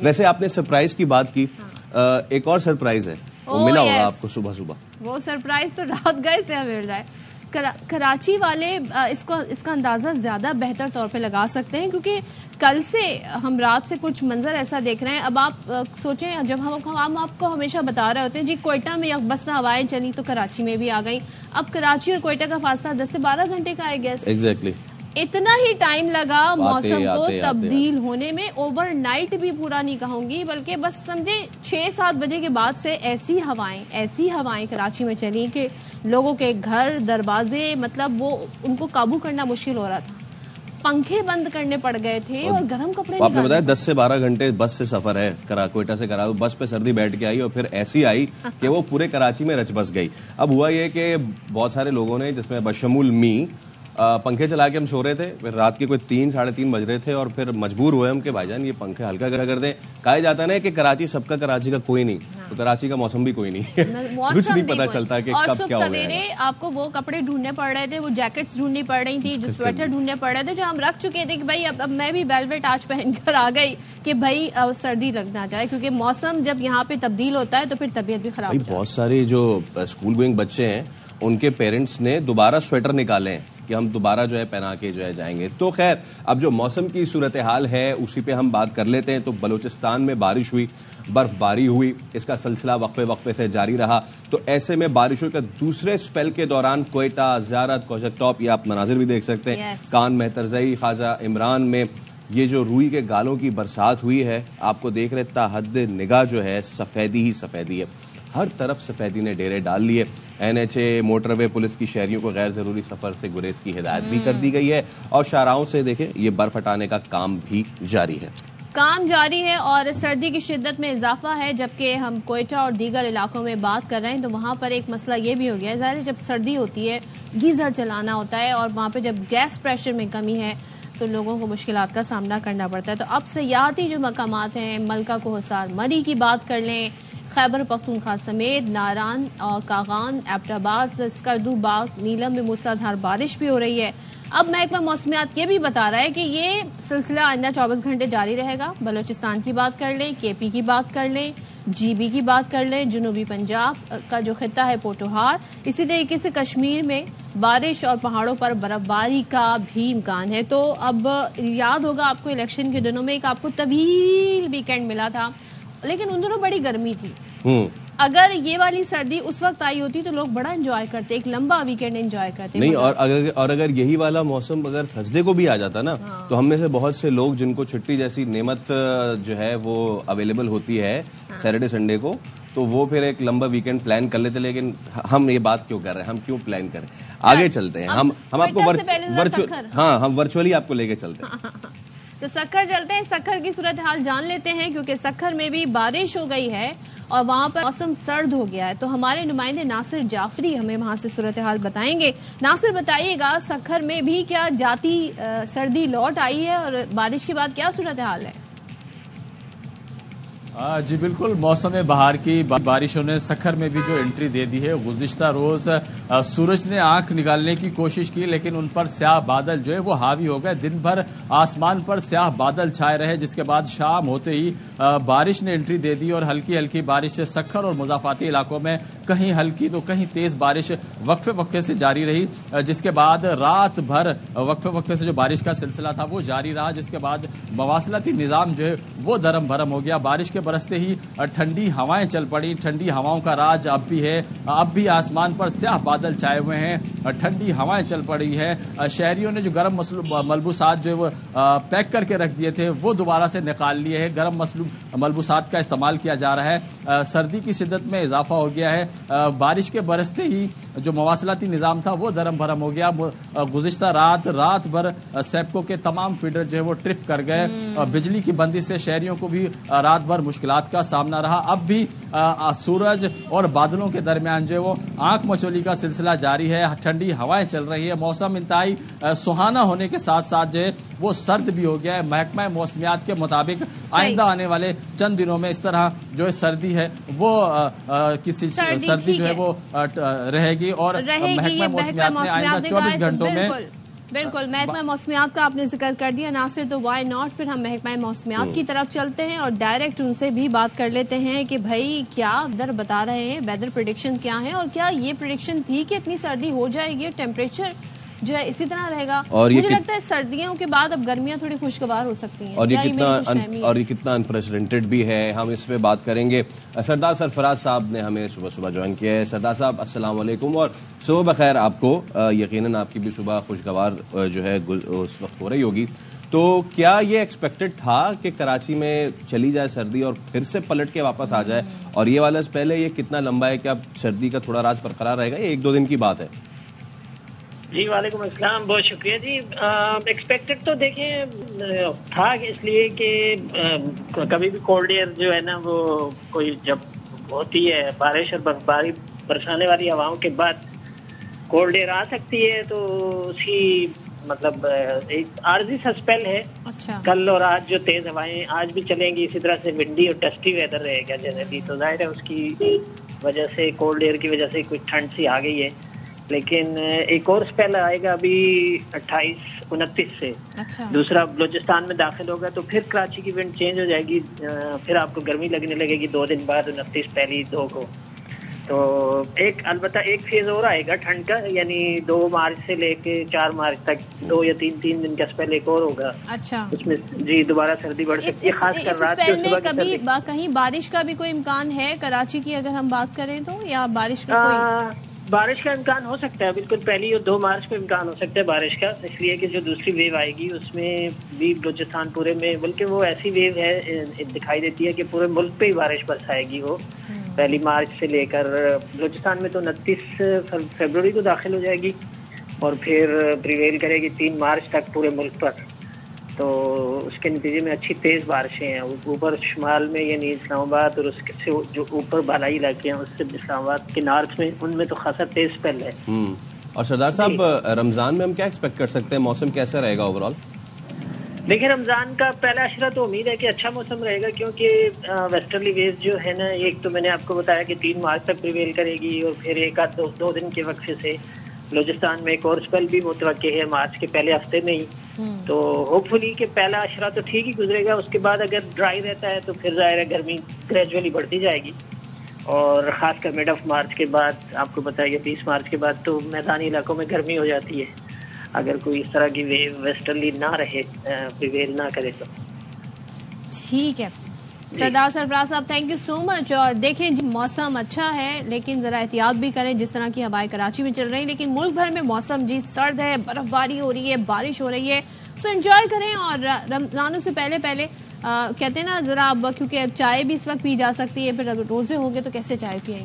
ویسے آپ نے سرپرائز کی بات کی, ایک اور سرپرائز ہے, وہ ملا ہوگا آپ کو صبح صبح. وہ سرپرائز تو رات گئے سے مل رہا ہے. کراچی والے اس کا اندازہ زیادہ بہتر طور پہ لگا سکتے ہیں, کیونکہ کل سے ہم رات سے کچھ منظر ایسا دیکھ رہے ہیں. اب آپ سوچیں, جب ہم آپ کو ہمیشہ بتا رہے ہوتے ہیں جی کوئٹہ میں یکبستہ ہوائیں چلی تو کراچی میں بھی آ گئیں. اب کراچی اور کوئٹہ کا فاصلہ 10 سے 12 گھنٹے کا ہے گیس. ایگزیکٹلی اتنا ہی ٹائم لگا موسم کو تبدیل ہونے میں. اوور نائٹ بھی پورا نہیں کہوں گی, بلکہ بس سمجھے 6-7 بجے کے بعد سے ایسی ہوائیں کراچی میں چلی کہ لوگوں کے گھر دروازے, مطلب وہ ان کو قابو کرنا مشکل ہو رہا تھا. پنکھے بند کرنے پڑ گئے تھے اور گرم کپڑے. آپ نے بتایا 10 سے 12 گھنٹے بس سے سفر ہے کوئٹہ سے کراچی. بس پہ سردی بیٹھ کے آئی اور پھر ایسی آئی کہ وہ پورے کراچی میں رچ بس گئی. اب ہوا یہ کہ بہت سارے لوگوں نے, جس میں بشمول می, پنکھے چلا کے ہم سو رہے تھے, پھر رات کے کوئی 3-3:30 بج رہے تھے اور پھر مجبور ہوئے ہم کہ بھائی جان یہ پنکھے ہلکا کر دیں. کہا جاتا ہے کہ کراچی سب کا, کراچی کا کوئی نہیں, تو کراچی کا موسم بھی کوئی نہیں, کچھ نہیں پتا چلتا کہ کب کیا ہو گیا. آپ کو وہ کپڑے ڈھونڈنے پڑ رہے تھے, وہ جیکٹس ڈھونڈنی پڑ رہی تھی, جو سویٹر ڈھونڈنے پڑ رہے تھے, جو ہم رکھ چکے تھے کہ بھائی اب میں بھی ویلویٹ آج پہن کر آ گئی کہ بھائی سردی لگ نہ جائے, کیونکہ موسم جب یہاں پہ تبدیل ہوتا ہے تو پھر طبیعت بھی خراب. بہت سارے جو اسکول گوئنگ بچے ہیں ان کے پیرنٹس نے دوبارہ سویٹر نکالے ہیں کہ ہم دوبارہ جو ہے پہنا کے جو ہے جائیں گے. تو خیر اب جو موسم کی صورتحال ہے اسی پہ ہم بات کر لیتے ہیں. تو بلوچستان میں بارش ہوئی, برف باری ہوئی, اس کا سلسلہ وقفے سے جاری رہا. تو ایسے میں بارشوں کے دوسرے سپیل کے دوران کوئٹہ, زیارت, کوشک ٹاپ, یہ آپ مناظر بھی دیکھ سکتے ہیں, کان مہترزئی, خواجہ عمران میں یہ جو روئی کے گالوں کی برسات ہوئی ہے, آپ کو دیکھ رہے تا حد نگاہ جو ہے سفیدی ہی سفیدی ہے. ہر طرف سفیدی نے ڈیرے ڈال لیے. NHA موٹر وے پولیس کی شہریوں کو غیر ضروری سفر سے گریز کی ہدایت بھی کر دی گئی ہے, اور شاہراہوں سے دیکھیں یہ برف ہٹانے کا کام بھی جاری ہے. اور سردی کی شدت میں اضافہ ہے. جبکہ ہم کوئٹہ اور دیگر علاقوں میں بات کر رہے ہیں تو وہاں پر ایک مسئلہ یہ بھی ہو گیا ہے. ظاہر ہے جب سردی ہوتی ہے گیزر چلانا ہوتا ہے, اور وہاں پہ جب گیس پریشر میں کمی ہے تو لوگوں کو مشکلات کا سامنا کرنا پڑتا ہے. تو اب سیاحتی جو مقامات ہیں, ملکہ کوہسار مری کی بات کر لیں, خیبر پختونخوا سمیت ناران اور کاغان, ایبٹ آباد, اسکردو باغ, نیلم میں موسلادھار بارش بھی ہو رہی ہے. اب محکمہ موسمیات یہ بھی بتا رہا ہے کہ یہ سلسلہ آئندہ 24 گھنٹے جاری رہے گا. بلوچستان کی بات کر لیں, KP کی بات کر لیں, GB کی بات کر لیں, جنوبی پنجاب کا جو خطہ ہے پوٹوہار, اسی طریقے سے کشمیر میں بارش اور پہاڑوں پر برف باری کا بھی امکان ہے. تو اب یاد ہوگا آپ کو الیکشن کے دنوں میں ایک آپ کو طویل ویکینڈ ملا تھا, لیکن ان دنوں بڑی گرمی تھی. اگر یہ والی سردی اس وقت آئی ہوتی تو لوگ بڑا انجوائے کرتے, ایک لمبا ویکینڈ انجوائے کرتے. نہیں, اور اگر یہی والا موسم اگر تھرسڈے کو بھی آ جاتا نا, تو ہم میں سے بہت سے لوگ جن کو چھٹی جیسی نعمت جو ہے وہ اویلیبل ہوتی ہے سیٹرڈے سنڈے کو, تو وہ پھر ایک لمبا ویکینڈ پلان کر لیتے. لیکن ہم یہ بات کیوں کر رہے ہیں, ہم کیوں پلان کریں, آگے چلتے ہیں. ہم آپ کو ورچولی آپ کو لے کے چلتے ہیں. تو سکھر چلتے ہیں, سکھر کی صورتحال جان لیتے ہیں, کیونکہ سکھر میں بھی بارش ہو گئی ہے اور وہاں پر موسم سرد ہو گیا ہے. تو ہمارے نمائندے ناصر جعفری ہمیں وہاں سے صورتحال بتائیں گے. ناصر بتائیے گا, سکھر میں بھی کیا جاتی سردی لوٹ آئی ہے اور بارش کے بعد کیا صورتحال ہے؟ جی بالکل, موسم بہار کی بارشوں نے سکھر میں بھی جو انٹری دے دی ہے. گزشتہ روز سورج نے آنکھ نکالنے کی کوشش کی, لیکن ان پر سیاہ بادل جو ہے وہ حاوی ہو گئے. دن بھر آسمان پر سیاہ بادل چھائے رہے, جس کے بعد شام ہوتے ہی بارش نے انٹری دے دی, اور ہلکی ہلکی بارش سے سکھر اور مضافاتی علاقوں میں کہیں ہلکی تو کہیں تیز بارش وقفے سے جاری رہی. جس کے بعد رات بھر وقفے سے جو بارش کا سلسلہ تھا وہ جاری رہا, جس کے بعد مواصلاتی نظام جو ہے وہ درم بھرم ہو گیا. بارش کے برستے ہی ٹھنڈی ہوائیں چل پڑی. ٹھنڈی ہواؤں کا راج اب بھی ہے, اب بھی آسمان پر سیاہ بادل چھائے ہوئے ہیں, ٹھنڈی ہوائیں چل پڑی ہے. شہریوں نے جو گرم ملبوسات جو پیک کر کے رکھ دیے تھے وہ دوبارہ سے نکال لیے ہیں. گرم ملبوسات کا استعمال کیا جا رہا ہے. سردی کی شدت میں اضافہ ہو گیا ہے. بارش کے برستے ہی جو مواصلاتی نظام تھا وہ درم بھرم ہو گیا. گزشتہ رات بھر سیپکو کے تمام فیڈر جو ہے وہ ٹرپ کر گئے. بجلی کی بندش سے شہریوں کو بھی رات بھر مشکلات کا سامنا رہا. اب بھی سورج اور بادلوں کے درمیان جو ہے وہ آنکھ مچولی کا سلسلہ جاری ہے. ٹھنڈی ہوائیں چل رہی ہے. موسم انتہائی سہانا ہونے کے ساتھ ساتھ جو ہے وہ سرد بھی ہو گیا ہے. محکمہ موسمیات کے مطابق آئندہ آنے والے چند دنوں میں اس طرح جو ہے سردی ہے وہ سردی جو ہے وہ رہے گی. اور محکمہ موسمیات نے آئندہ 24 گھنٹوں میں بالکل محکمہ موسمیات کا آپ نے ذکر کر دیا ناصر، تو وائی ناٹ پھر ہم محکمہ موسمیات کی طرف چلتے ہیں اور ڈائریکٹ ان سے بھی بات کر لیتے ہیں کہ بھائی کیا ویدر بتا رہے ہیں، ویدر پریڈکشن کیا ہے، اور کیا یہ پریڈکشن تھی کہ اتنی سردی ہو جائے گی، ٹیمپریچر جو ہے اسی طرح رہے گا. اور مجھے لگتا ہے سردیوں کے بعد اب گرمیاں تھوڑی خوشگوار ہو سکتی ہیں، اور یہ کتنا انپریسیڈنٹڈ بھی ہے. ہم اس پہ بات کریں گے. سردار سرفراز صاحب نے ہمیں صبح جوائن کیا ہے. سردار صاحب السلام علیکم اور صبح بخیر آپ کو. یقیناً آپ کی بھی صبح خوشگوار جو ہے اس وقت ہو رہی ہوگی. تو کیا یہ ایکسپیکٹڈ تھا کہ کراچی میں چلی جائے سردی اور پھر سے پلٹ کے واپس آ جائے؟ اور یہ والا پہلے یہ کتنا لمبا ہے کہ اب سردی کا تھوڑا راج برقرار رہے گا، یہ 1-2 دن کی بات ہے؟ جی وعلیکم السلام، بہت شکریہ. جی ایکسپیکٹڈ تو دیکھیں تھا، اس لیے کہ کبھی بھی کولڈ ایئر جو ہے نا وہ کوئی جب ہوتی ہے بارش اور برفباری برسانے والی ہواؤں کے بعد کولڈ ایئر آ سکتی ہے، تو اسی مطلب ایک عارضی سا اسپیل ہے. کل اور آج جو تیز ہوائیں آج بھی چلیں گی، اسی طرح سے ونڈی اور ڈسٹی ویدر رہے گا جنرلی، تو ظاہر ہے اس کی وجہ سے کولڈ ایئر کی وجہ سے کچھ ٹھنڈ سی آ گئی ہے. لیکن ایک اور اسپیل آئے گا ابھی 28-29 سے، دوسرا بلوچستان میں داخل ہوگا، تو پھر کراچی کی ونڈ چینج ہو جائے گی، پھر آپ کو گرمی لگنے لگے گی 2 دن بعد 29 پہلی 2 کو. تو البتہ ایک فیز اور آئے گا ٹھنڈ کا، یعنی 2 مارچ سے لے کے 4 مارچ تک 2 یا 3 دن کا اسپیل ایک اور ہوگا. اچھا، اس میں جی دوبارہ سردی بڑھ سکتی ہے، خاص کر رات کو صبح کبھی کہیں بارش کا بھی کوئی امکان ہے کراچی کی اگر ہم بات کریں تو، یا بارش کا بارش کا امکان ہو سکتا ہے بالکل. 1 اور 2 مارچ کو امکان ہو سکتا ہے بارش کا، اس لیے کہ جو دوسری ویو آئے گی اس میں بھی بلوچستان پورے میں، بلکہ وہ ایسی ویو ہے دکھائی دیتی ہے کہ پورے ملک پہ ہی بارش برسائے گی. وہ 1 مارچ سے لے کر بلوچستان میں تو 29 فروری کو داخل ہو جائے گی اور پھر پریویل کرے گی 3 مارچ تک پورے ملک پر. تو اس کے نتیجے میں اچھی تیز بارشیں ہیں اوپر شمال میں، یعنی اسلام آباد اور اس سے جو اوپر بالائی علاقے ہیں اس سے اسلام آباد کے نارتھ میں، ان میں تو خاصا تیز اسپیل ہے. اور سردار صاحب رمضان میں ہم کیا ایکسپیکٹ کر سکتے ہیں؟ موسم کیسا رہے گا اوور آل؟ دیکھیں رمضان کا پہلا عشرہ تو امید ہے کہ اچھا موسم رہے گا، کیونکہ ویسٹرلی ویز جو ہے نا، ایک تو میں نے آپ کو بتایا کہ 3 مارچ تک پریویل کرے گی، اور پھر 1-2 دن کے وقفے سے بلوچستان میں ایک اور اسپیل بھی متوقع ہے مارچ کے پہلے ہفتے میں ہی. تو ہوپ فلی کہ پہلا عشرہ تو ٹھیک ہی گزرے گا. اس کے بعد اگر ڈرائی رہتا ہے تو پھر ظاہر ہے گرمی گریجولی بڑھتی جائے گی، اور خاص کر مڈ آف مارچ کے بعد آپ کو بتائیے 20 مارچ کے بعد تو میدانی علاقوں میں گرمی ہو جاتی ہے اگر کوئی اس طرح کی ویو ویسٹرلی نہ رہے، پریویل نہ کرے تو. ٹھیک ہے سردار سرفراز صاحب، تھینک یو سو مچ. اور دیکھیں جی موسم اچھا ہے لیکن ذرا احتیاط بھی کریں، جس طرح کی ہوائیں کراچی میں چل رہی ہیں، لیکن ملک بھر میں موسم جی سرد ہے، برف باری ہو رہی ہے، بارش ہو رہی ہے، سو انجوائے کریں. اور رمضانوں سے پہلے کہتے ہیں نا ذرا اب، کیونکہ چائے بھی اس وقت پی جا سکتی ہے، پھر اگر روزے ہوں گے تو کیسے چائے پئیں گے.